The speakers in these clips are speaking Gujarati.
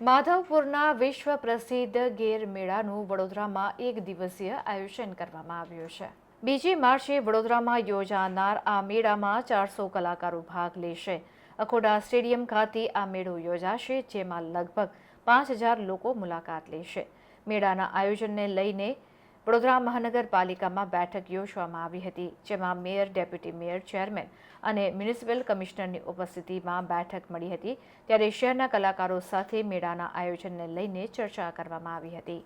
માધવપુરના વિશ્વ પ્રસિદ્ધ ગેર મેળાનું વડોદરામાં એક દિવસીય આયોજન કરવામાં આવ્યું છે। 2 માર્ચે વડોદરામાં યોજાનાર આ મેળામાં 400 કલાકારો ભાગ લેશે। અખોડા સ્ટેડિયમ ખાતે આ મેળો યોજાશે, જેમાં લગભગ 5000 લોકો મુલાકાત લેશે। મેળાના આયોજનને લઈને વડોદરા મહાનગરપાલિકામાં બેઠક યોજવામાં આવી હતી, જેમાં મેયર, ડેપ્યુટી મેયર, ચેરમેન અને મ્યુનિસિપલ કમિશનરની ઉપસ્થિતિમાં બેઠક મળી હતી। ત્યારે શહેરના કલાકારો સાથે મેળાના આયોજનને લઈને ચર્ચા કરવામાં આવી હતી।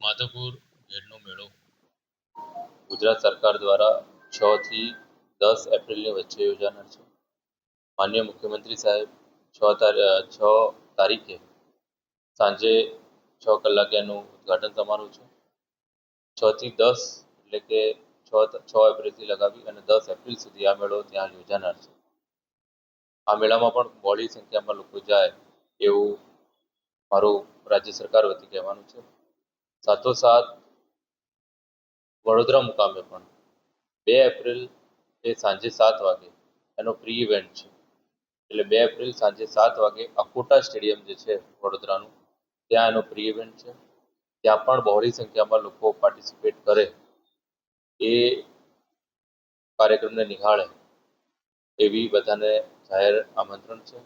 માધવપુર ગેરનો મેળો ગુજરાત સરકાર દ્વારા 6 થી 10 એપ્રિલની વચ્ચે યોજાનાર છે। માનનીય મુખ્યમંત્રી સાહેબ 6 તારીખે સાંજે 6 કલાકે એનું ઉદ્ઘાટન સમારોહ છે। 6 થી 10 એટલે કે 6 એપ્રિલથી લગાવી અને 10 એપ્રિલ સુધી આ મેળો ત્યાં યોજાનાર છે। આ મેળામાં પણ બહોળી સંખ્યામાં લોકો જાય એવું મારું રાજ્ય સરકાર વતી કહેવાનું છે। સાથોસાથ વડોદરા મુકામે પણ 2 એપ્રિલ એ સાંજે 7 વાગે એનો પ્રી ઇવેન્ટ છે। એટલે 2 એપ્રિલ સાંજે 7 વાગે અખોટા સ્ટેડિયમ જે છે વડોદરાનું, ત્યાં એનો પ્રી ઇવેન્ટ છે। ત્યાં પણ બહોળી સંખ્યામાં લોકો પાર્ટિસિપેટ કરે એ કાર્યક્રમને નિહાળે એવી બધાને જાહેર આમંત્રણ છે।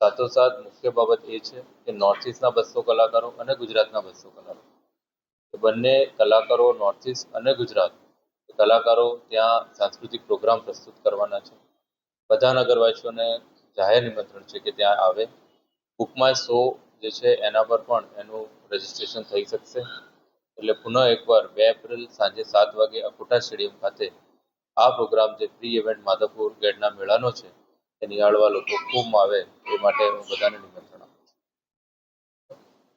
સાથોસાથ મુખ્ય બાબત એ છે કે નોર્થ ઇસ્ટના 200 કલાકારો અને ગુજરાતના 200 કલાકારો, બંને કલાકારો નોર્થ ઇસ્ટ અને ગુજરાત કલાકારો ત્યાં સાંસ્કૃતિક પ્રોગ્રામ પ્રસ્તુત કરવાના છે। બધા નગરવાસીઓને જાહેર નિમંત્રણ છે કે ત્યાં આવે। બુક માય શો જે છે એના પર પણ એનું રજીસ્ટ્રેશન થઈ શકશે। એટલે પુનઃ એકવાર 2 એપ્રિલ સાંજે 7 વાગે અખોટા સ્ટેડિયમ ખાતે આ પ્રોગ્રામ જે પ્રી ઇવેન્ટ માધવપુર ગેરના મેળાનો છે એ નિહાળવા લોકો ખૂબ આવે એ માટે હું બધાને